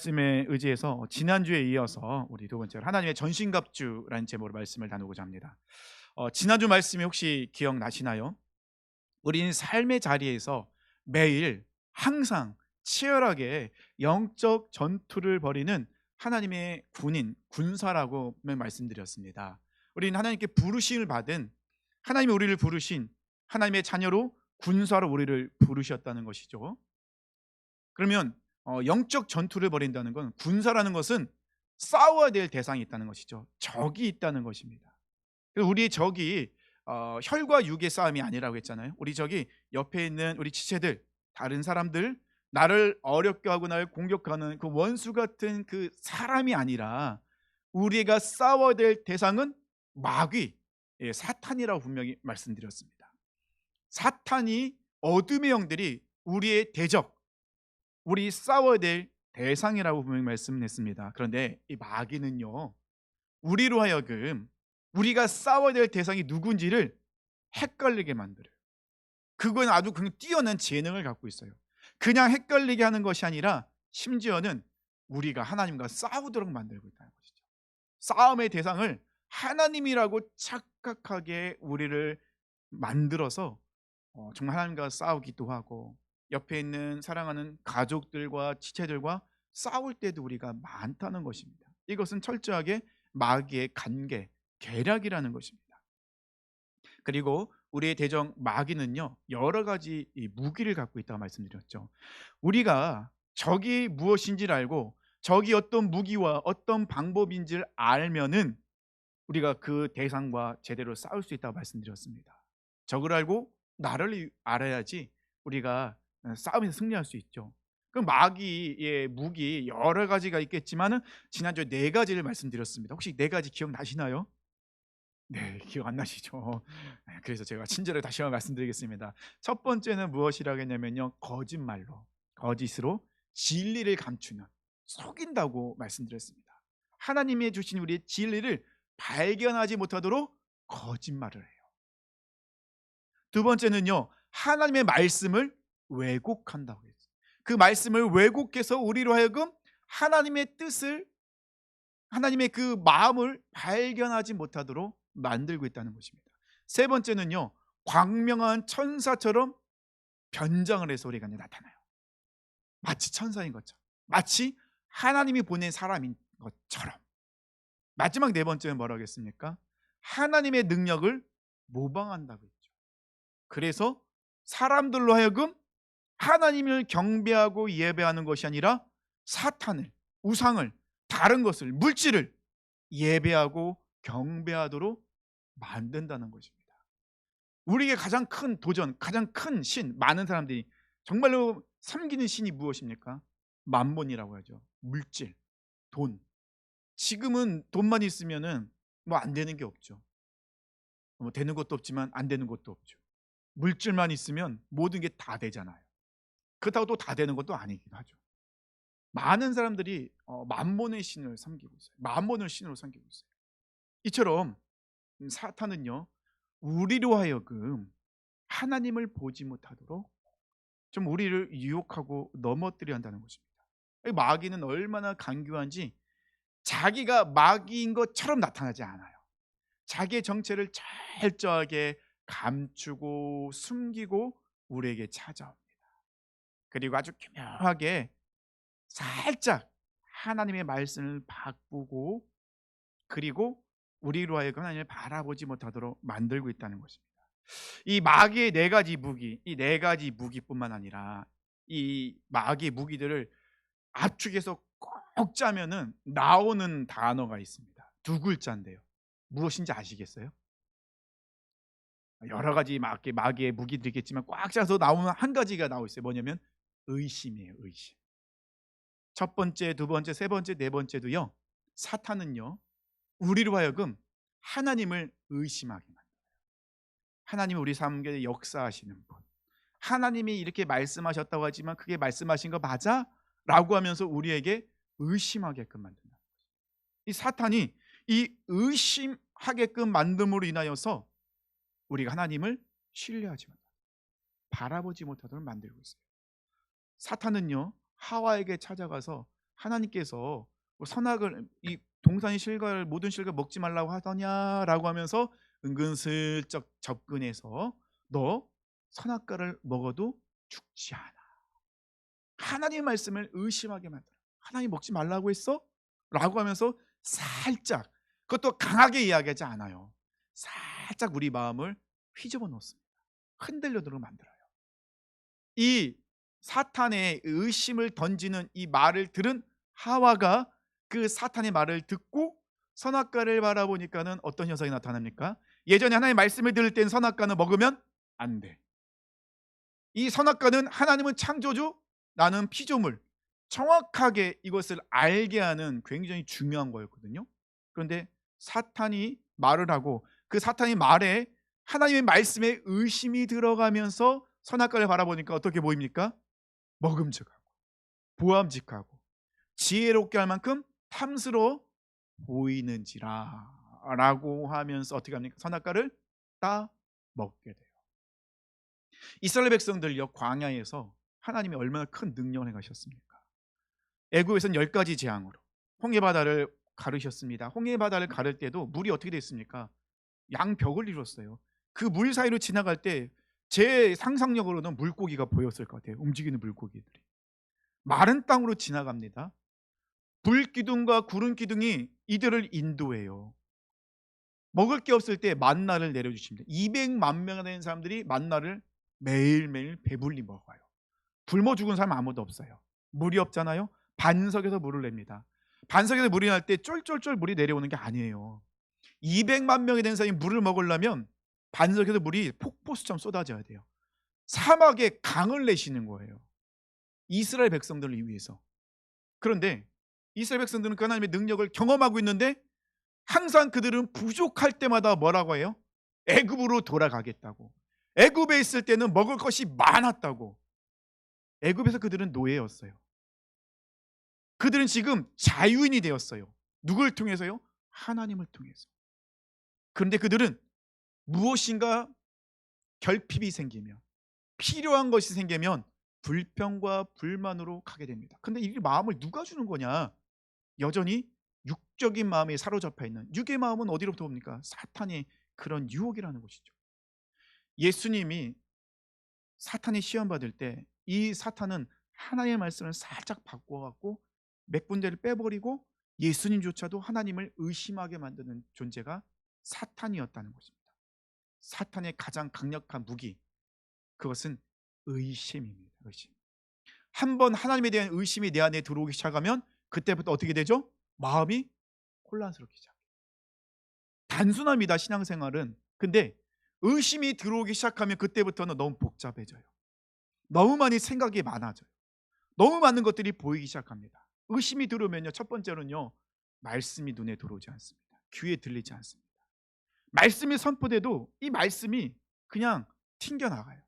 말씀에 의지해서 지난주에 이어서 우리 두 번째로 하나님의 전신갑주라는 제목으로 말씀을 나누고자 합니다. 지난주 말씀이 혹시 기억나시나요? 우리는 삶의 자리에서 매일 항상 치열하게 영적 전투를 벌이는 하나님의 군인, 군사라고 말씀드렸습니다. 우리는 하나님께 부르심을 받은, 하나님이 우리를 부르신 하나님의 자녀로 군사로 우리를 부르셨다는 것이죠. 그러면 영적 전투를 벌인다는 건, 군사라는 것은 싸워야 될 대상이 있다는 것이죠. 적이 있다는 것입니다. 그래서 우리의 적이 혈과 육의 싸움이 아니라고 했잖아요. 우리 적이 옆에 있는 우리 지체들, 다른 사람들, 나를 어렵게 하고 나를 공격하는 그 원수 같은 그 사람이 아니라, 우리가 싸워야 될 대상은 마귀, 사탄이라고 분명히 말씀드렸습니다. 사탄이, 어둠의 영들이 우리의 대적, 우리 싸워야 될 대상이라고 분명히 말씀했습니다. 그런데 이 마귀는요, 우리로 하여금 우리가 싸워야 될 대상이 누군지를 헷갈리게 만들어요. 그건 아주 그냥 뛰어난 재능을 갖고 있어요. 그냥 헷갈리게 하는 것이 아니라 심지어는 우리가 하나님과 싸우도록 만들고 있다는 것이죠. 싸움의 대상을 하나님이라고 착각하게 우리를 만들어서 정말 하나님과 싸우기도 하고, 옆에 있는 사랑하는 가족들과 지체들과 싸울 때도 우리가 많다는 것입니다. 이것은 철저하게 마귀의 관계, 계략이라는 것입니다. 그리고 우리의 대적 마귀는요, 여러 가지 이 무기를 갖고 있다고 말씀드렸죠. 우리가 적이 무엇인지를 알고, 적이 어떤 무기와 어떤 방법인지를 알면은 우리가 그 대상과 제대로 싸울 수 있다고 말씀드렸습니다. 적을 알고 나를 알아야지 우리가 싸움에서 승리할 수 있죠. 그 마귀의 무기 여러 가지가 있겠지만은 지난주에 네 가지를 말씀드렸습니다. 혹시 네 가지 기억나시나요? 네, 기억 안 나시죠? 그래서 제가 친절히 다시 한번 말씀드리겠습니다. 첫 번째는 무엇이라고 했냐면요, 거짓말로, 거짓으로 진리를 감추는, 속인다고 말씀드렸습니다. 하나님이 주신 우리의 진리를 발견하지 못하도록 거짓말을 해요. 두 번째는요, 하나님의 말씀을 왜곡한다고 했어요. 그 말씀을 왜곡해서 우리로 하여금 하나님의 뜻을, 하나님의 그 마음을 발견하지 못하도록 만들고 있다는 것입니다. 세 번째는요, 광명한 천사처럼 변장을 해서 우리가 나타나요. 마치 천사인 것처럼, 마치 하나님이 보낸 사람인 것처럼. 마지막 네 번째는 뭐라고 했습니까? 하나님의 능력을 모방한다고 했죠. 그래서 사람들로 하여금 하나님을 경배하고 예배하는 것이 아니라 사탄을, 우상을, 다른 것을, 물질을 예배하고 경배하도록 만든다는 것입니다. 우리에게 가장 큰 도전, 가장 큰 신, 많은 사람들이 정말로 섬기는 신이 무엇입니까? 만몬이라고 하죠. 물질, 돈. 지금은 돈만 있으면은 뭐 안 되는 게 없죠. 뭐 되는 것도 없지만 안 되는 것도 없죠. 물질만 있으면 모든 게 다 되잖아요. 그렇다고 또 다 되는 것도 아니기도 하죠. 많은 사람들이 만몬의 신을 섬기고 있어요. 만몬을 신으로 섬기고 있어요. 이처럼 사탄은요, 우리로 하여금 하나님을 보지 못하도록 좀 우리를 유혹하고 넘어뜨려 한다는 것입니다. 마귀는 얼마나 간교한지, 자기가 마귀인 것처럼 나타나지 않아요. 자기의 정체를 철저하게 감추고 숨기고 우리에게 찾아옵니다. 그리고 아주 교묘하게 살짝 하나님의 말씀을 바꾸고, 그리고 우리로 하여금 하나님을 바라보지 못하도록 만들고 있다는 것입니다. 이 마귀의 네 가지 무기, 이 네 가지 무기뿐만 아니라 이 마귀의 무기들을 압축해서 꼭 짜면은 나오는 단어가 있습니다. 두 글자인데요. 무엇인지 아시겠어요? 여러 가지 마귀의 무기들이 있겠지만 꽉 짜서 나오는 한 가지가 나오 있어요. 뭐냐면 의심이에요. 의심. 첫 번째, 두 번째, 세 번째, 네 번째도요, 사탄은요, 우리로 하여금 하나님을 의심하게 만들어요. 하나님은 우리 삶에 역사하시는 분, 하나님이 이렇게 말씀하셨다고 하지만 그게 말씀하신 거 맞아? 라고 하면서 우리에게 의심하게끔 만든다. 이 사탄이 이 의심하게끔 만듦으로 인하여서 우리가 하나님을 신뢰하지 못하고 바라보지 못하도록 만들고 있어요. 사탄은요, 하와에게 찾아가서 하나님께서 뭐 선악을 이 동산의 실과를 모든 실과 먹지 말라고 하더냐라고 하면서 은근슬쩍 접근해서 너 선악과를 먹어도 죽지 않아. 하나님의 말씀을 의심하게 만들어. 하나님 먹지 말라고 했어? 라고 하면서 살짝, 그것도 강하게 이야기하지 않아요. 살짝 우리 마음을 휘집어 놓습니다. 흔들려도록 만들어요. 이 사탄의 의심을 던지는 이 말을 들은 하와가 그 사탄의 말을 듣고 선악과를 바라보니까는 어떤 현상이 나타납니까? 예전에 하나님의 말씀을 들을 땐 선악과는 먹으면 안 돼. 이 선악과는 하나님은 창조주, 나는 피조물. 정확하게 이것을 알게 하는 굉장히 중요한 거였거든요. 그런데 사탄이 말을 하고 그 사탄이 말에 하나님의 말씀에 의심이 들어가면서 선악과를 바라보니까 어떻게 보입니까? 먹음직하고 보암직하고 지혜롭게 할 만큼 탐스러워 보이는지라 라고 하면서 어떻게 합니까? 선악과를 따 먹게 돼요. 이스라엘 백성들요, 광야에서 하나님이 얼마나 큰 능력을 행하셨습니까? 애굽에서는 10가지 재앙으로 홍해바다를 가르셨습니다. 홍해바다를 가를 때도 물이 어떻게 됐습니까? 양벽을 이뤘어요. 그 물 사이로 지나갈 때 제 상상력으로는 물고기가 보였을 것 같아요. 움직이는 물고기들이. 마른 땅으로 지나갑니다. 불기둥과 구름기둥이 이들을 인도해요. 먹을 게 없을 때 만나를 내려주십니다. 200만 명이나 되는 사람들이 만나를 매일매일 배불리 먹어요. 굶어 죽은 사람 아무도 없어요. 물이 없잖아요. 반석에서 물을 냅니다. 반석에서 물이 날 때 쫄쫄쫄 물이 내려오는 게 아니에요. 200만 명이 된 사람이 물을 먹으려면 반석에서 물이 폭포수처럼 쏟아져야 돼요. 사막에 강을 내시는 거예요. 이스라엘 백성들을 위해서. 그런데 이스라엘 백성들은 그 하나님의 능력을 경험하고 있는데 항상 그들은 부족할 때마다 뭐라고 해요? 애굽으로 돌아가겠다고. 애굽에 있을 때는 먹을 것이 많았다고. 애굽에서 그들은 노예였어요. 그들은 지금 자유인이 되었어요. 누굴 통해서요? 하나님을 통해서. 그런데 그들은 무엇인가 결핍이 생기면, 필요한 것이 생기면 불평과 불만으로 가게 됩니다. 근데 이 마음을 누가 주는 거냐? 여전히 육적인 마음에 사로잡혀 있는, 육의 마음은 어디로부터 옵니까? 사탄의 그런 유혹이라는 것이죠. 예수님이 사탄이 시험 받을 때 이 사탄은 하나님의 말씀을 살짝 바꿔갖고 몇 군데를 빼버리고 예수님조차도 하나님을 의심하게 만드는 존재가 사탄이었다는 것입니다. 사탄의 가장 강력한 무기, 그것은 의심입니다. 의심. 한번 하나님에 대한 의심이 내 안에 들어오기 시작하면 그때부터 어떻게 되죠? 마음이 혼란스럽게 시작해요. 단순합니다, 신앙생활은. 근데 의심이 들어오기 시작하면 그때부터는 너무 복잡해져요. 너무 많이 생각이 많아져요. 너무 많은 것들이 보이기 시작합니다. 의심이 들어오면요, 첫 번째로는요, 말씀이 눈에 들어오지 않습니다. 귀에 들리지 않습니다. 말씀이 선포돼도 이 말씀이 그냥 튕겨나가요.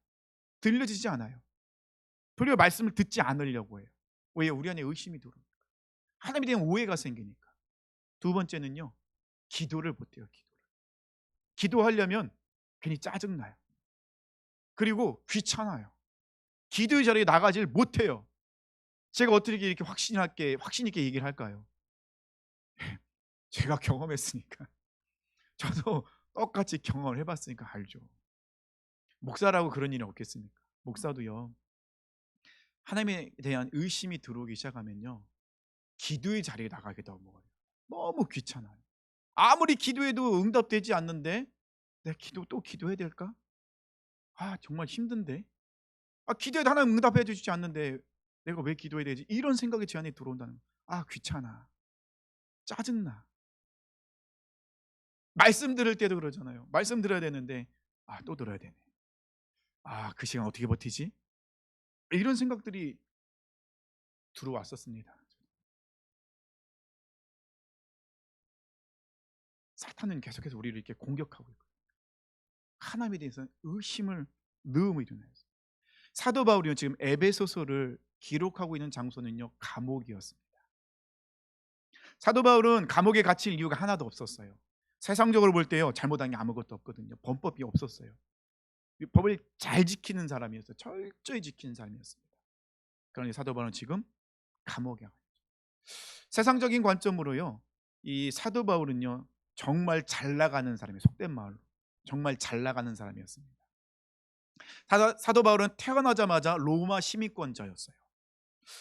들려지지 않아요. 도리어 말씀을 듣지 않으려고 해요. 왜? 우리 안에 의심이 들어오니까. 하나님에 대한 오해가 생기니까. 두 번째는요, 기도를 못해요. 기도하려면 괜히 짜증나요. 그리고 귀찮아요. 기도의 자리에 나가질 못해요. 제가 어떻게 이렇게 확신 있게 얘기를 할까요? 제가 경험했으니까. 저도 똑같이 경험을 해봤으니까 알죠. 목사라고 그런 일이 없겠습니까? 목사도요, 하나님에 대한 의심이 들어오기 시작하면요, 기도의 자리에 나가게 되어요. 너무 귀찮아요. 아무리 기도해도 응답되지 않는데 내 기도 또 기도해야 될까? 정말 힘든데. 기도해도 하나님 응답해 주시지 않는데 내가 왜 기도해야 되지? 이런 생각이 제 안에 들어온다는 거예요. 귀찮아. 짜증나. 말씀 들을 때도 그러잖아요. 말씀 들어야 되는데 또 들어야 되네. 그 시간 어떻게 버티지? 이런 생각들이 들어왔었습니다. 사탄은 계속해서 우리를 이렇게 공격하고 있고 하나님에 대해서 의심을 넣음을 일어나요. 사도 바울이 지금 에베소서를 기록하고 있는 장소는요, 감옥이었습니다. 사도 바울은 감옥에 갇힐 이유가 하나도 없었어요. 세상적으로 볼 때요, 잘못한 게 아무것도 없거든요. 범법이 없었어요. 법을 잘 지키는 사람이었어요. 철저히 지키는 사람이었습니다. 그러니 사도 바울은 지금 감옥에 세상적인 관점으로요, 이 사도 바울은요 정말 잘 나가는 사람이, 속된 말로 정말 잘 나가는 사람이었습니다. 사도 바울은 태어나자마자 로마 시민권자였어요.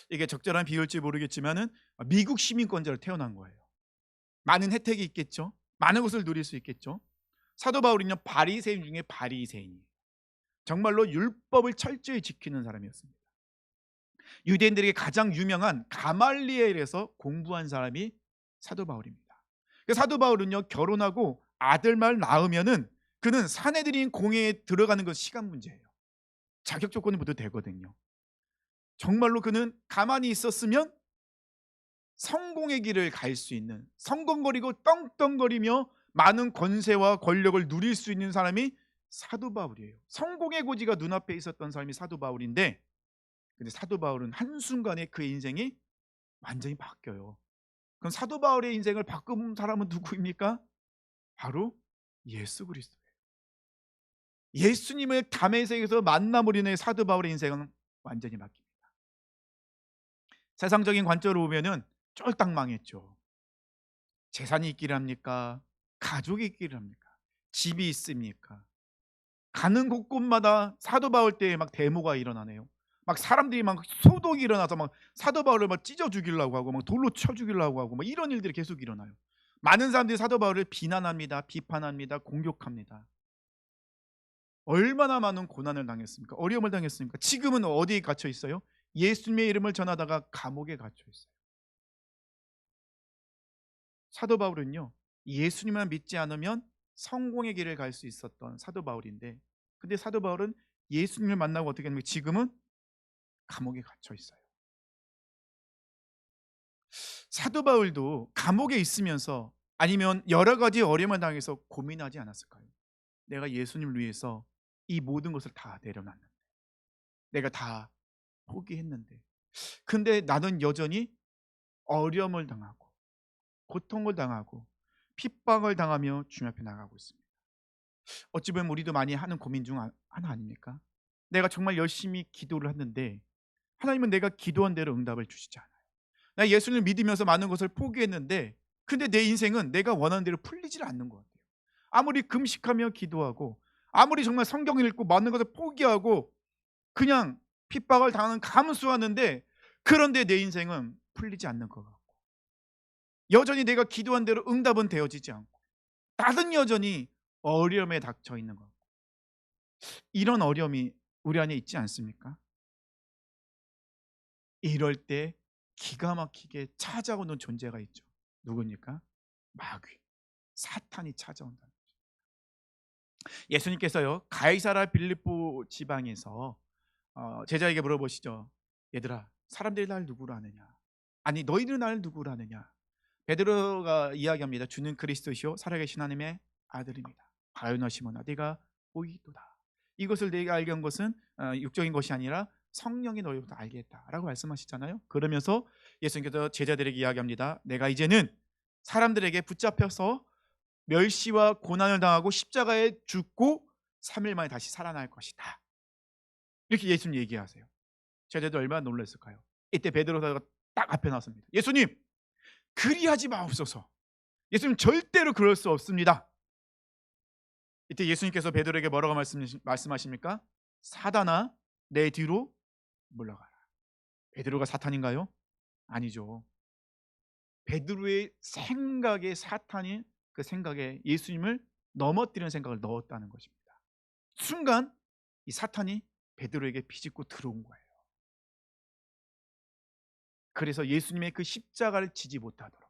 이게 적절한 비유일지 모르겠지만은 미국 시민권자로 태어난 거예요. 많은 혜택이 있겠죠. 많은 것을 누릴 수 있겠죠. 사도 바울은요 바리새인 중에 바리새인이에요. 정말로 율법을 철저히 지키는 사람이었습니다. 유대인들에게 가장 유명한 가말리엘에서 공부한 사람이 사도 바울입니다. 사도 바울은요 결혼하고 아들만 낳으면은 그는 사내들인 공회에 들어가는 건 시간 문제예요. 자격 조건이 모두 되거든요. 정말로 그는 가만히 있었으면 성공의 길을 갈 수 있는, 성공거리고 떵떵거리며 많은 권세와 권력을 누릴 수 있는 사람이 사도 바울이에요. 성공의 고지가 눈앞에 있었던 사람이 사도 바울인데, 근데 사도 바울은 한순간에 그의 인생이 완전히 바뀌어요. 그럼 사도 바울의 인생을 바꾼 사람은 누구입니까? 바로 예수 그리스도예요. 예수님을 담에색에서 만남으로 인해 사도 바울의 인생은 완전히 바뀝니다. 세상적인 관점으로 보면은 쫄딱 망했죠. 재산이 있기를 합니까? 가족이 있기를 합니까? 집이 있습니까? 가는 곳곳마다 사도 바울 때에 막 데모가 일어나네요. 막 사람들이 막 소동이 일어나서 막 사도 바울을 막 찢어 죽이려고 하고 막 돌로 쳐 죽이려고 하고 막 이런 일들이 계속 일어나요. 많은 사람들이 사도 바울을 비난합니다. 비판합니다. 공격합니다. 얼마나 많은 고난을 당했습니까? 어려움을 당했습니까? 지금은 어디에 갇혀 있어요? 예수님의 이름을 전하다가 감옥에 갇혀 있어요. 사도 바울은요 예수님만 믿지 않으면 성공의 길을 갈 수 있었던 사도 바울인데, 근데 사도 바울은 예수님을 만나고 어떻게 하냐면 지금은 감옥에 갇혀 있어요. 사도 바울도 감옥에 있으면서 아니면 여러 가지 어려움을 당해서 고민하지 않았을까요? 내가 예수님을 위해서 이 모든 것을 다 내려놨는데, 내가 다 포기했는데, 근데 나는 여전히 어려움을 당하고 고통을 당하고 핍박을 당하며 주님 앞에 나가고 있습니다. 어찌 보면 우리도 많이 하는 고민 중 하나 아닙니까? 내가 정말 열심히 기도를 했는데 하나님은 내가 기도한 대로 응답을 주시지 않아요. 나 예수님을 믿으면서 많은 것을 포기했는데, 근데 내 인생은 내가 원하는 대로 풀리질 않는 것 같아요. 아무리 금식하며 기도하고 아무리 정말 성경을 읽고 많은 것을 포기하고 그냥 핍박을 당하는 감수하는데, 그런데 내 인생은 풀리지 않는 것 같고 여전히 내가 기도한 대로 응답은 되어지지 않고 나는 여전히 어려움에 닥쳐 있는 것. 이런 어려움이 우리 안에 있지 않습니까? 이럴 때 기가 막히게 찾아오는 존재가 있죠. 누굽니까? 마귀, 사탄이 찾아온다는 거죠. 예수님께서요 가이사라 빌립보 지방에서 제자에게 물어보시죠. 얘들아, 사람들이 날 누구로 아느냐? 아니 너희는 날 누구로 아느냐? 베드로가 이야기합니다. 주는 그리스도시요 살아계신 하나님의 아들입니다. 가요나 시몬아 네가 보이도다. 이것을 내가 알게 한 것은 육적인 것이 아니라 성령이 너희보다 알게 했다라고 말씀하시잖아요. 그러면서 예수님께서 제자들에게 이야기합니다. 내가 이제는 사람들에게 붙잡혀서 멸시와 고난을 당하고 십자가에 죽고 3일 만에 다시 살아날 것이다. 이렇게 예수님 얘기하세요. 제자들 얼마나 놀랐을까요? 이때 베드로가 딱 앞에 나섭니다. 예수님, 그리하지 마옵소서. 예수님 절대로 그럴 수 없습니다. 이때 예수님께서 베드로에게 뭐라고 말씀하십니까? 사단아, 내 뒤로 물러가라. 베드로가 사탄인가요? 아니죠. 베드로의 생각에 사탄이 그 생각에 예수님을 넘어뜨리는 생각을 넣었다는 것입니다. 순간 이 사탄이 베드로에게 비집고 들어온 거예요. 그래서 예수님의 그 십자가를 지지 못하도록,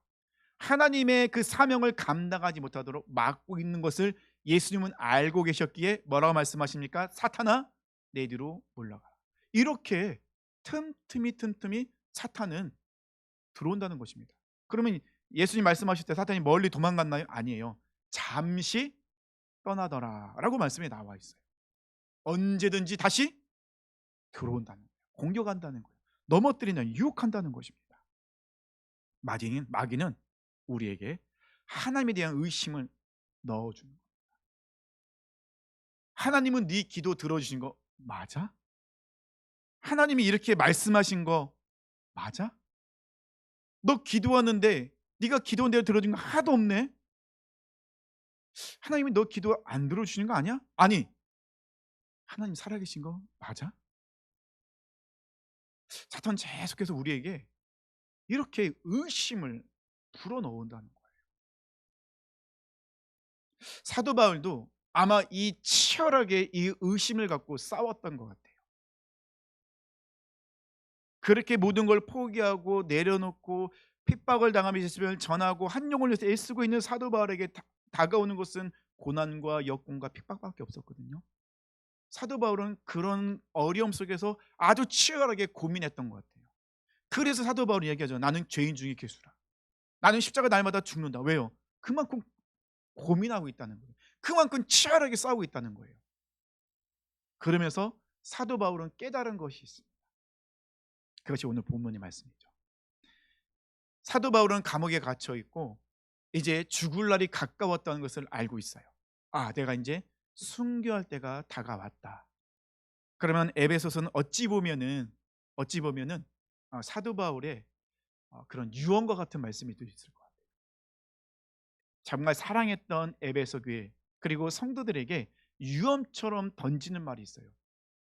하나님의 그 사명을 감당하지 못하도록 막고 있는 것을 예수님은 알고 계셨기에 뭐라고 말씀하십니까? 사탄아 내 뒤로 물러가라. 이렇게 틈틈이 사탄은 들어온다는 것입니다. 그러면 예수님 말씀하실 때 사탄이 멀리 도망갔나요? 아니에요. 잠시 떠나더라라고 말씀이 나와 있어요. 언제든지 다시 들어온다는 거예요. 공격한다는 거예요. 넘어뜨리는, 유혹한다는 것입니다. 마귀는 우리에게 하나님에 대한 의심을 넣어주는 거예요. 하나님은 네 기도 들어주신 거 맞아? 하나님이 이렇게 말씀하신 거 맞아? 너 기도하는데 네가 기도한 대로 들어준 거 하나도 없네. 하나님이 너 기도 안 들어주시는 거 아니야? 아니, 하나님 살아계신 거 맞아? 사탄 계속해서 우리에게 이렇게 의심을 불어넣는다는 거예요. 사도 바울도 아마 이 치열하게 이 의심을 갖고 싸웠던 것 같아요. 그렇게 모든 걸 포기하고 내려놓고 핍박을 당하며 예수님을 전하고 한 영혼을 위해서 애쓰고 있는 사도 바울에게 다가오는 것은 고난과 역공과 핍박밖에 없었거든요. 사도 바울은 그런 어려움 속에서 아주 치열하게 고민했던 것 같아요. 그래서 사도 바울이 얘기하죠. 나는 죄인 중에 괴수라. 나는 십자가 날마다 죽는다. 왜요? 그만큼 고민하고 있다는 거예요. 그만큼 치열하게 싸우고 있다는 거예요. 그러면서 사도 바울은 깨달은 것이 있습니다. 그것이 오늘 본문의 말씀이죠. 사도 바울은 감옥에 갇혀 있고 이제 죽을 날이 가까웠다는 것을 알고 있어요. 아, 내가 이제 순교할 때가 다가왔다. 그러면 에베소서는 어찌 보면은 사도 바울의 그런 유언과 같은 말씀이 또 있을 것 같아요. 정말 사랑했던 에베소 교회 그리고 성도들에게 유언처럼 던지는 말이 있어요.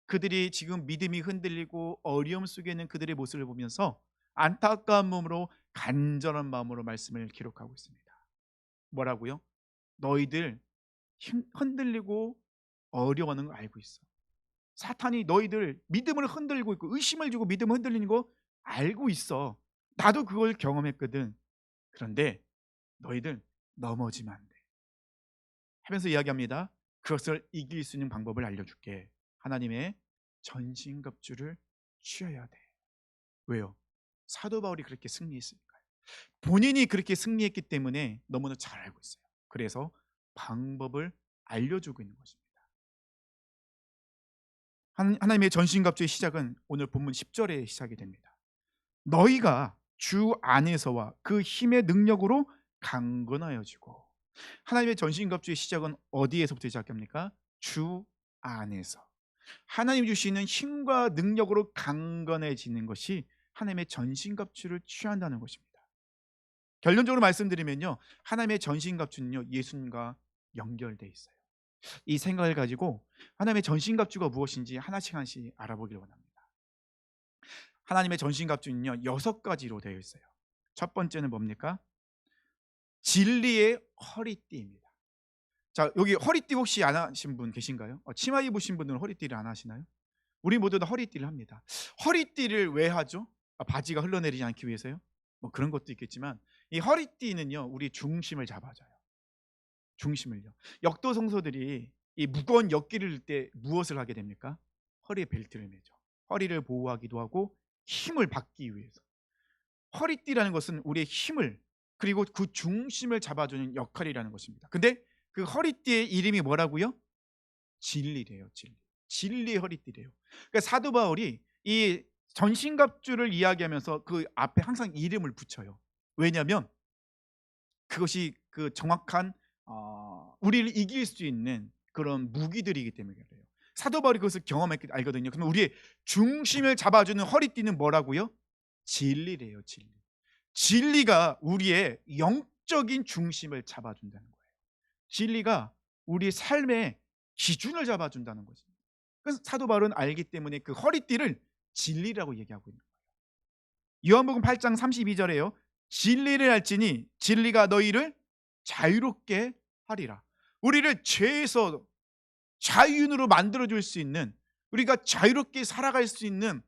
그들이 지금 믿음이 흔들리고 어려움 속에 있는 그들의 모습을 보면서 안타까운 마음으로 간절한 마음으로 말씀을 기록하고 있습니다. 뭐라고요? 너희들 흔들리고 어려워하는 거 알고 있어. 사탄이 너희들 믿음을 흔들고 있고 의심을 주고 믿음을 흔들리는 거 알고 있어. 나도 그걸 경험했거든. 그런데 너희들 넘어지면 안 돼. 하면서 이야기합니다. 그것을 이길 수 있는 방법을 알려줄게. 하나님의 전신갑주를 취해야 돼. 왜요? 사도 바울이 그렇게 승리했으니까요. 본인이 그렇게 승리했기 때문에 너무나 잘 알고 있어요. 그래서 방법을 알려주고 있는 것입니다. 하나님의 전신갑주의 시작은 오늘 본문 10절에 시작이 됩니다. 너희가 주 안에서와 그 힘의 능력으로 강건하여지고. 하나님의 전신갑주의 시작은 어디에서부터 시작합니까? 주 안에서. 하나님 주시는 힘과 능력으로 강건해지는 것이 하나님의 전신갑주를 취한다는 것입니다. 결론적으로 말씀드리면요, 하나님의 전신갑주는요 예수님과 연결되어 있어요. 이 생각을 가지고 하나님의 전신갑주가 무엇인지 하나씩 하나씩 알아보기를 원합니다. 하나님의 전신갑주는요 6가지로 되어 있어요. 첫 번째는 뭡니까? 진리의 허리띠입니다. 자, 여기 허리띠 혹시 안 하신 분 계신가요? 치마 입으신 분들은 허리띠를 안 하시나요? 우리 모두 다 허리띠를 합니다. 허리띠를 왜 하죠? 바지가 흘러내리지 않기 위해서요? 뭐 그런 것도 있겠지만 이 허리띠는요 우리 중심을 잡아줘요. 중심을요. 역도 성소들이 이 무거운 역기를 들 때 무엇을 하게 됩니까? 허리에 벨트를 매죠. 허리를 보호하기도 하고 힘을 받기 위해서. 허리띠라는 것은 우리의 힘을 그리고 그 중심을 잡아주는 역할이라는 것입니다. 근데 그 허리띠의 이름이 뭐라고요? 진리래요. 진리. 진리의 허리띠래요. 그러니까 사도 바울이 이 전신갑주를 이야기하면서 그 앞에 항상 이름을 붙여요. 왜냐하면 그것이 그 정확한 우리를 이길 수 있는 그런 무기들이기 때문에 그래요. 사도 바울이 그것을 경험했기 알거든요. 그러면 우리의 중심을 잡아주는 허리띠는 뭐라고요? 진리래요. 진리. 진리가 우리의 영적인 중심을 잡아준다는 거예요. 진리가 우리의 삶의 기준을 잡아준다는 것입니다. 그래서 사도 바울은 알기 때문에 그 허리띠를 진리라고 얘기하고 있는 거예요. 요한복음 8장 32절에요. 진리를 알지니 진리가 너희를 자유롭게 하리라. 우리를 죄에서 자유인으로 만들어줄 수 있는, 우리가 자유롭게 살아갈 수 있는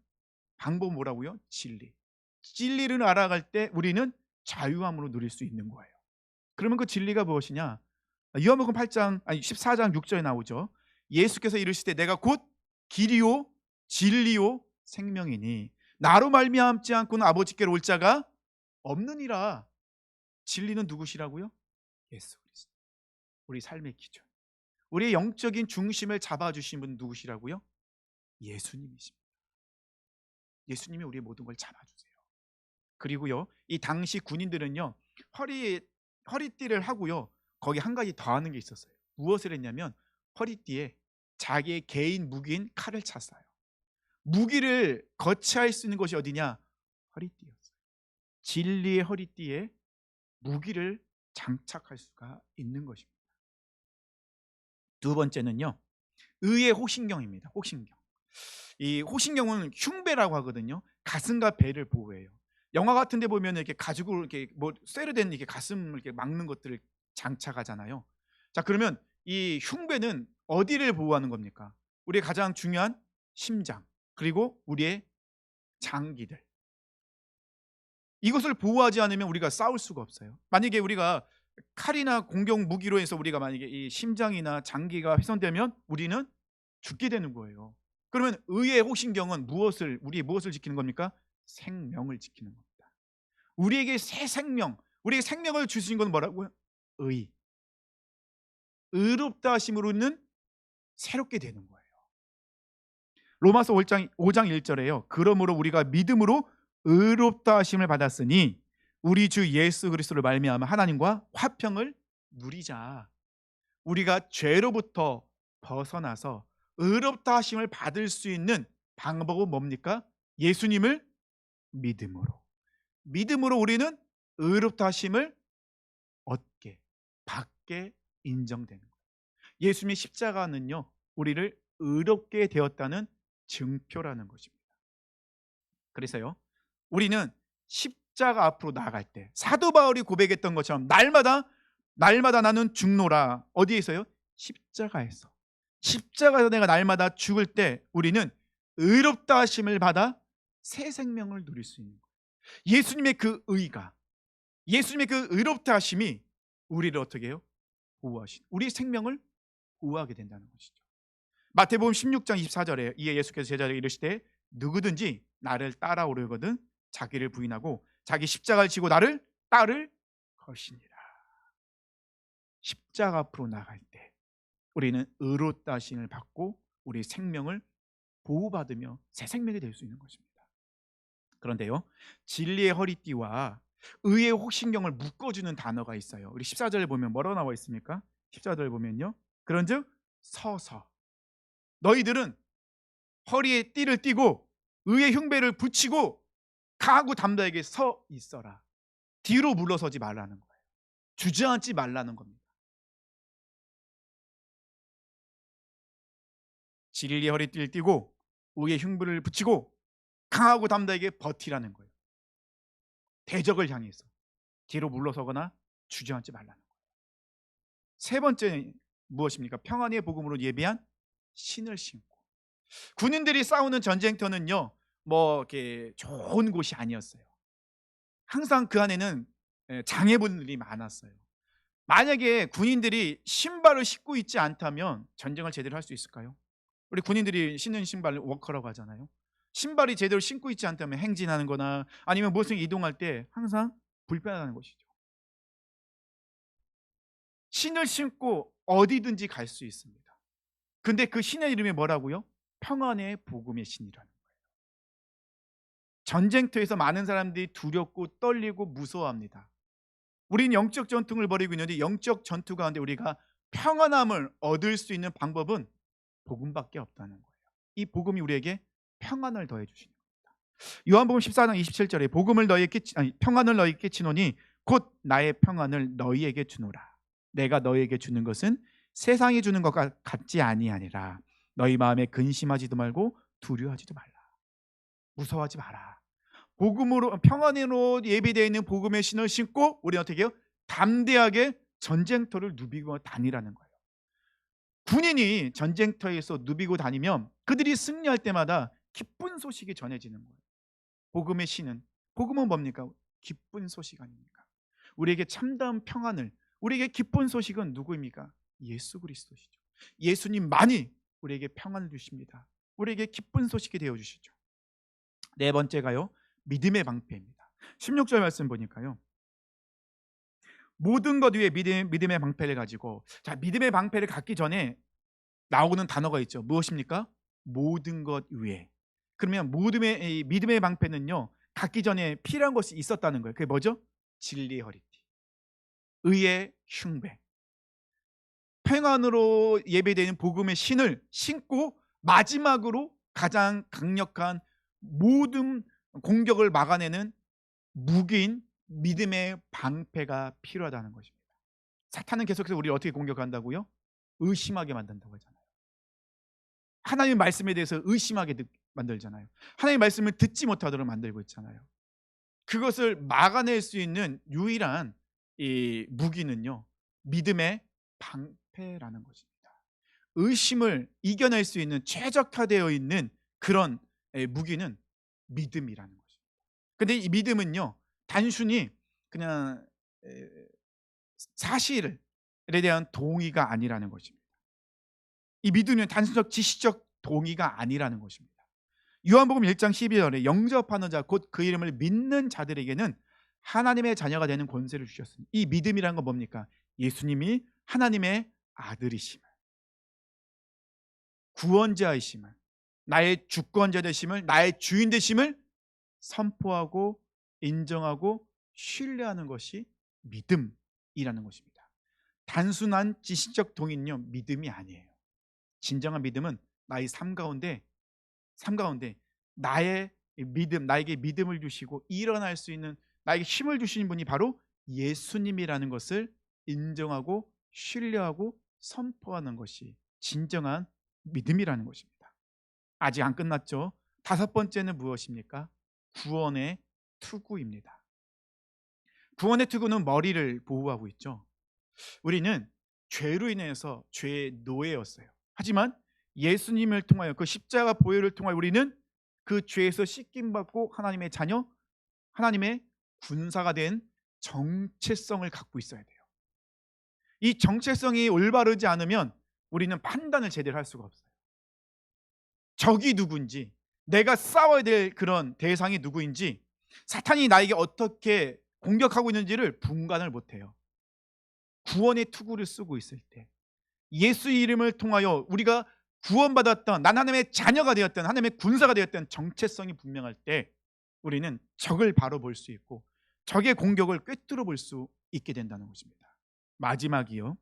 방법은 뭐라고요? 진리. 진리를 알아갈 때 우리는 자유함으로 누릴 수 있는 거예요. 그러면 그 진리가 무엇이냐? 요한복음 14장 6절에 나오죠. 예수께서 이르시되 내가 곧 길이요 진리요 생명이니 나로 말미암지 않고는 아버지께로 올 자가 없느니라. 진리는 누구시라고요? 예수 그리스도. 우리 삶의 기준, 우리의 영적인 중심을 잡아주신 분 누구시라고요? 예수님이십니다. 예수님이 우리의 모든 걸 잡아주세요. 그리고요, 이 당시 군인들은요 허리띠를 하고요 거기 한 가지 더 하는 게 있었어요. 무엇을 했냐면 허리띠에 자기의 개인 무기인 칼을 찼어요. 무기를 거치할 수 있는 것이 어디냐? 허리띠였어요. 진리의 허리띠에 무기를 장착할 수가 있는 것입니다. 두 번째는요, 의의 호신경입니다. 호신경. 이 호신경은 흉배라고 하거든요. 가슴과 배를 보호해요. 영화 같은 데 보면 이렇게 가죽으로 이렇게 뭐 쇠로 된 이렇게 가슴을 이렇게 막는 것들을 장착하잖아요. 자, 그러면 이 흉배는 어디를 보호하는 겁니까? 우리의 가장 중요한 심장, 그리고 우리의 장기들. 이것을 보호하지 않으면 우리가 싸울 수가 없어요. 만약에 우리가 칼이나 공격 무기로 해서 우리가 만약에 이 심장이나 장기가 훼손되면 우리는 죽게 되는 거예요. 그러면 의의 호신경은 우리의 무엇을 지키는 겁니까? 생명을 지키는 겁니다. 우리에게 새 생명, 우리에게 생명을 주신 건 뭐라고요? 의. 의롭다 하심으로는 새롭게 되는 거예요. 로마서 5장 1절에요. 그러므로 우리가 믿음으로 의롭다 하심을 받았으니 우리 주 예수 그리스도를 말미암아 하나님과 화평을 누리자. 우리가 죄로부터 벗어나서 의롭다 하심을 받을 수 있는 방법은 뭡니까? 예수님을 믿음으로. 믿음으로 우리는 의롭다 하심을 얻게, 받게 인정되는 거예요. 예수님의 십자가는요, 우리를 의롭게 되었다는 증표라는 것입니다. 그래서요, 우리는 십자가 앞으로 나아갈 때 사도 바울이 고백했던 것처럼 날마다 나는 죽노라. 어디에서요? 십자가에서. 십자가에서 내가 날마다 죽을 때 우리는 의롭다 하심을 받아 새 생명을 누릴 수 있는 거예요. 예수님의 그 의가, 예수님의 그 의롭다 하심이 우리를 어떻게 해요? 보호하신, 우리 생명을 보호하게 된다는 것이죠. 마태복음 16장 24절에 이에 예수께서 제자들에게 이르시되 누구든지 나를 따라오려거든 자기를 부인하고 자기 십자가를 지고 나를 따를 것이니라. 십자가 앞으로 나갈 때 우리는 의롭다 하심을 받고 우리 생명을 보호받으며 새 생명이 될 수 있는 것입니다. 그런데요, 진리의 허리띠와 의의 호신경을 묶어주는 단어가 있어요. 우리 14절을 보면 뭐라고 나와 있습니까? 14절을 보면요, 그런즉 서서 너희들은 허리에 띠를 띠고 의의 흉배를 붙이고 강하고 담대하게 서 있어라. 뒤로 물러서지 말라는 거예요. 주저앉지 말라는 겁니다. 진리의 허리띠를 띠고 의의 흉배를 붙이고 강하고 담대하게 버티라는 거예요. 대적을 향해서 뒤로 물러서거나 주저앉지 말라는 거예요. 세 번째 무엇입니까? 평안의 복음으로 예비한 신을 신고. 군인들이 싸우는 전쟁터는요, 뭐 이렇게 좋은 곳이 아니었어요. 항상 그 안에는 장애분들이 많았어요. 만약에 군인들이 신발을 신고 있지 않다면 전쟁을 제대로 할 수 있을까요? 우리 군인들이 신는 신발을 워커라고 하잖아요. 신발이 제대로 신고 있지 않다면 행진하는 거나 아니면 무엇을 이동할 때 항상 불편하다는 것이죠. 신을 신고 어디든지 갈 수 있습니다. 근데 그 신의 이름이 뭐라고요? 평안의 복음의 신이라는 거예요. 전쟁터에서 많은 사람들이 두렵고 떨리고 무서워합니다. 우리는 영적 전투를 벌이고 있는데 영적 전투 가운데 우리가 평안함을 얻을 수 있는 방법은 복음밖에 없다는 거예요. 이 복음이 우리에게 평안을 더해 주시는 겁니다. 요한복음 14장 27절에 평안을 너희에게 끼치노니 곧 나의 평안을 너희에게 주노라. 내가 너희에게 주는 것은 세상이 주는 것과 같지 아니하니라. 너희 마음에 근심하지도 말고 두려워하지도 말라. 무서워하지 마라. 복음으로 평안으로 예비되어 있는 복음의 신을 신고 우리는 어떻게 해요? 담대하게 전쟁터를 누비고 다니라는 거예요. 군인이 전쟁터에서 누비고 다니면 그들이 승리할 때마다 기쁜 소식이 전해지는 거예요. 복음의 신은, 복음은 뭡니까? 기쁜 소식 아닙니까? 우리에게 참다운 평안을, 우리에게 기쁜 소식은 누구입니까? 예수 그리스도시죠. 예수님만이 우리에게 평안을 주십니다. 우리에게 기쁜 소식이 되어주시죠. 네 번째가요, 믿음의 방패입니다. 16절 말씀 보니까요, 모든 것 위에 믿음의 방패를 가지고, 자, 믿음의 방패를 갖기 전에 나오는 단어가 있죠. 무엇입니까? 모든 것 위에. 그러면 믿음의 방패는요, 갖기 전에 필요한 것이 있었다는 거예요. 그게 뭐죠? 진리의 허리띠, 의의 흉배, 평안으로 예배되는 복음의 신을 신고 마지막으로 가장 강력한 모든 공격을 막아내는 무기인 믿음의 방패가 필요하다는 것입니다. 사탄은 계속해서 우리를 어떻게 공격한다고요? 의심하게 만든다고 하잖아요. 하나님의 말씀에 대해서 의심하게 만들잖아요. 하나님의 말씀을 듣지 못하도록 만들고 있잖아요. 그것을 막아낼 수 있는 유일한 이 무기는요, 믿음의 방패라는 것입니다. 의심을 이겨낼 수 있는 최적화되어 있는 그런 무기는 믿음이라는 것입니다. 근데 이 믿음은요, 단순히 그냥 사실에 대한 동의가 아니라는 것입니다. 이 믿음은 단순적 지식적 동의가 아니라는 것입니다. 요한복음 1장 12절에 영접하는 자 곧 그 이름을 믿는 자들에게는 하나님의 자녀가 되는 권세를 주셨습니다. 이 믿음이란 건 뭡니까? 예수님이 하나님의 아들이심을, 구원자이심을, 나의 주권자 되심을, 나의 주인 되심을 선포하고 인정하고 신뢰하는 것이 믿음이라는 것입니다. 단순한 지식적 동의는요, 믿음이 아니에요. 진정한 믿음은 나의 삶 가운데 나의 믿음, 나에게 믿음을 주시고 일어날 수 있는 나에게 힘을 주시는 분이 바로 예수님이라는 것을 인정하고 신뢰하고 선포하는 것이 진정한 믿음이라는 것입니다. 아직 안 끝났죠. 다섯 번째는 무엇입니까? 구원의 투구입니다. 구원의 투구는 머리를 보호하고 있죠. 우리는 죄로 인해서 죄의 노예였어요. 하지만 예수님을 통하여 그 십자가 보혈을 통하여 우리는 그 죄에서 씻김 받고 하나님의 자녀, 하나님의 군사가 된 정체성을 갖고 있어야 돼요. 이 정체성이 올바르지 않으면 우리는 판단을 제대로 할 수가 없어요. 적이 누구인지, 내가 싸워야 될 그런 대상이 누구인지, 사탄이 나에게 어떻게 공격하고 있는지를 분간을 못해요. 구원의 투구를 쓰고 있을 때, 예수 이름을 통하여 우리가 구원받았던, 난 하나님의 자녀가 되었던, 하나님의 군사가 되었던 정체성이 분명할 때 우리는 적을 바로 볼 수 있고 적의 공격을 꿰뚫어 볼 수 있게 된다는 것입니다. 마지막이요,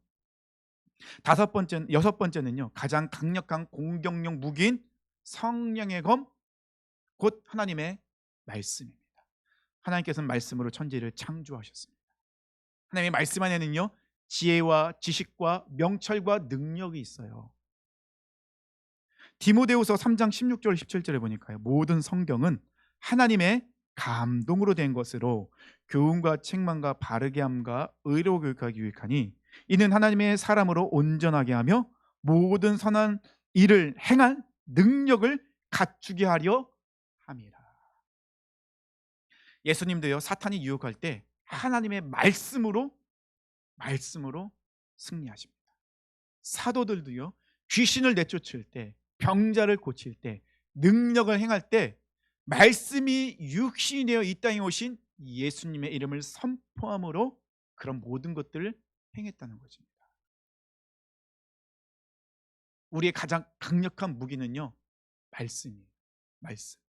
여섯 번째는요, 가장 강력한 공격용 무기인 성령의 검, 곧 하나님의 말씀입니다. 하나님께서는 말씀으로 천지를 창조하셨습니다. 하나님의 말씀 안에는요, 지혜와 지식과 명철과 능력이 있어요. 디모데후서 3장 16절 17절에 보니까요, 모든 성경은 하나님의 감동으로 된 것으로 교훈과 책망과 바르게 함과 의로 교육하기 유익하니 이는 하나님의 사람으로 온전하게 하며 모든 선한 일을 행할 능력을 갖추게 하려 함이라. 예수님도요, 사탄이 유혹할 때 하나님의 말씀으로 승리하십니다. 사도들도요, 귀신을 내쫓을 때, 병자를 고칠 때, 능력을 행할 때 말씀이 육신이 되어 이 땅에 오신 예수님의 이름을 선포함으로 그런 모든 것들을 행했다는 것입니다. 우리의 가장 강력한 무기는요, 말씀이에요. 말씀.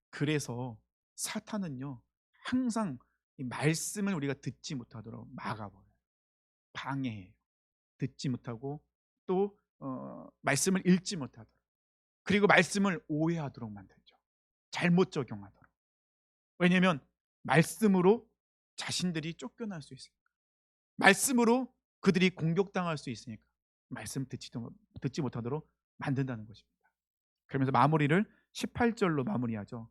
그래서 사탄은요, 항상 이 말씀을 우리가 듣지 못하도록 막아버려요. 방해해요. 듣지 못하고 또 말씀을 읽지 못하도록, 그리고 말씀을 오해하도록 만들죠. 잘못 적용하도록. 왜냐하면 말씀으로 자신들이 쫓겨날 수 있으니까, 말씀으로 그들이 공격당할 수 있으니까 말씀 듣지 못하도록 만든다는 것입니다. 그러면서 마무리를 18절로 마무리하죠.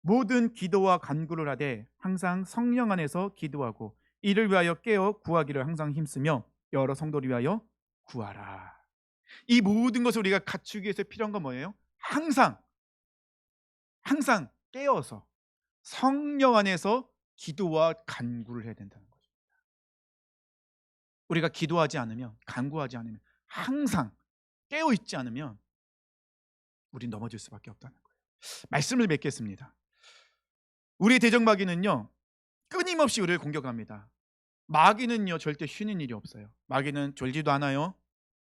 모든 기도와 간구를 하되 항상 성령 안에서 기도하고 이를 위하여 깨어 구하기를 항상 힘쓰며 여러 성도를 위하여 구하라. 이 모든 것을 우리가 갖추기 위해서 필요한 건 뭐예요? 항상 깨어서 성령 안에서 기도와 간구를 해야 된다는 거죠. 우리가 기도하지 않으면, 간구하지 않으면, 항상 깨어 있지 않으면 우린 넘어질 수밖에 없다는 거예요. 말씀을 맺겠습니다. 우리의 대적마귀는요, 끊임없이 우리를 공격합니다. 마귀는요, 절대 쉬는 일이 없어요. 마귀는 졸지도 않아요,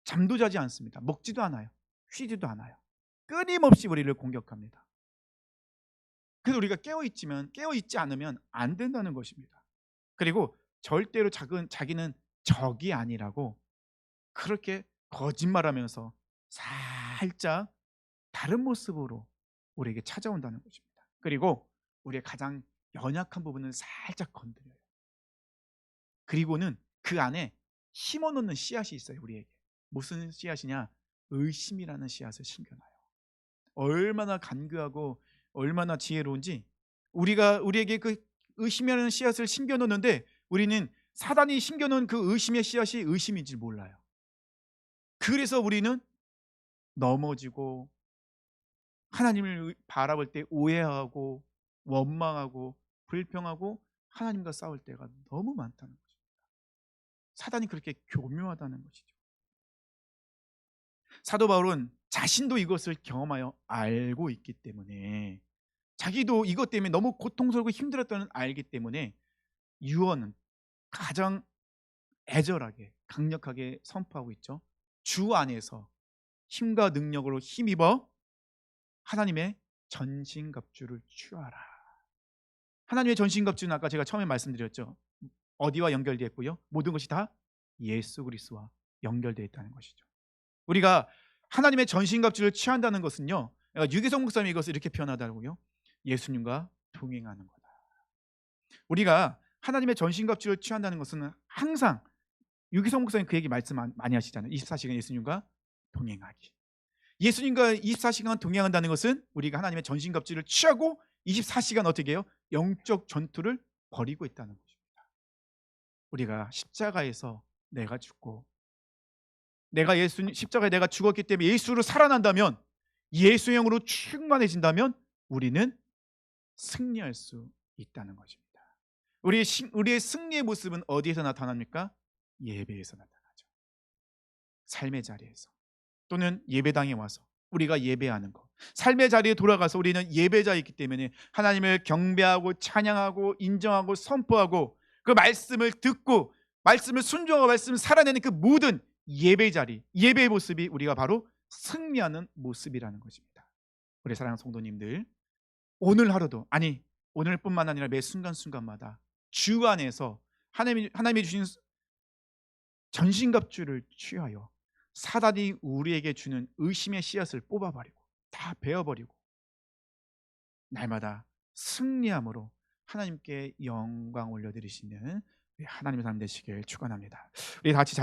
잠도 자지 않습니다. 먹지도 않아요, 쉬지도 않아요. 끊임없이 우리를 공격합니다. 그래서 우리가 깨어있지 않으면 안 된다는 것입니다. 그리고 절대로 자기는 적이 아니라고 그렇게 거짓말하면서 살짝 다른 모습으로 우리에게 찾아온다는 것입니다. 그리고 우리의 가장 연약한 부분을 살짝 건드려요. 그리고는 그 안에 심어놓는 씨앗이 있어요. 우리에게 무슨 씨앗이냐? 의심이라는 씨앗을 심겨놔요. 얼마나 간교하고 얼마나 지혜로운지, 우리에게 그 의심이라는 씨앗을 심겨놓는데 우리는 사단이 심겨놓은 그 의심의 씨앗이 의심인 줄 몰라요. 그래서 우리는 넘어지고 하나님을 바라볼 때 오해하고 원망하고 불평하고 하나님과 싸울 때가 너무 많다는 거죠. 사단이 그렇게 교묘하다는 것이죠. 사도 바울은 자신도 이것을 경험하여 알고 있기 때문에, 자기도 이것 때문에 너무 고통스럽고 힘들었다는 알기 때문에 유언은 가장 애절하게 강력하게 선포하고 있죠. 주 안에서 힘과 능력으로 힘입어 하나님의 전신갑주를 취하라. 하나님의 전신갑주는 아까 제가 처음에 말씀드렸죠. 어디와 연결되어 있고요? 모든 것이 다 예수 그리스도와 연결되어 있다는 것이죠. 우리가 하나님의 전신갑주를 취한다는 것은요, 유기성 목사님이 이것을 이렇게 표현하더라고요. 예수님과 동행하는 거다. 우리가 하나님의 전신갑주를 취한다는 것은 항상, 유기성 목사님 그 얘기 말씀 많이 하시잖아요. 24시간 예수님과 동행하기. 예수님과 24시간 동행한다는 것은 우리가 하나님의 전신갑주를 취하고 24시간 어떻게 해요? 영적 전투를 벌이고 있다는 것입니다. 우리가 십자가에서 내가 죽고, 십자가에 내가 죽었기 때문에 예수로 살아난다면, 예수의 영으로 충만해진다면 우리는 승리할 수 있다는 것입니다. 우리의 승리의 모습은 어디에서 나타납니까? 예배에서 나타나죠. 삶의 자리에서, 또는 예배당에 와서 우리가 예배하는 것, 삶의 자리에 돌아가서 우리는 예배자이기 때문에 하나님을 경배하고 찬양하고 인정하고 선포하고 그 말씀을 듣고 말씀을 순종하고 말씀을 살아내는 그 모든 예배 자리, 예배의 모습이 우리가 바로 승리하는 모습이라는 것입니다. 우리 사랑하는 성도님들, 오늘 하루도, 아니 오늘뿐만 아니라 매 순간순간마다 주 안에서 하나님이 주신 전신갑주를 취하여 사단이 우리에게 주는 의심의 씨앗을 뽑아버리고 다 베어버리고 날마다 승리함으로 하나님께 영광 올려드리시는 하나님의 사람 되시길 축원합니다. 우리 다 같이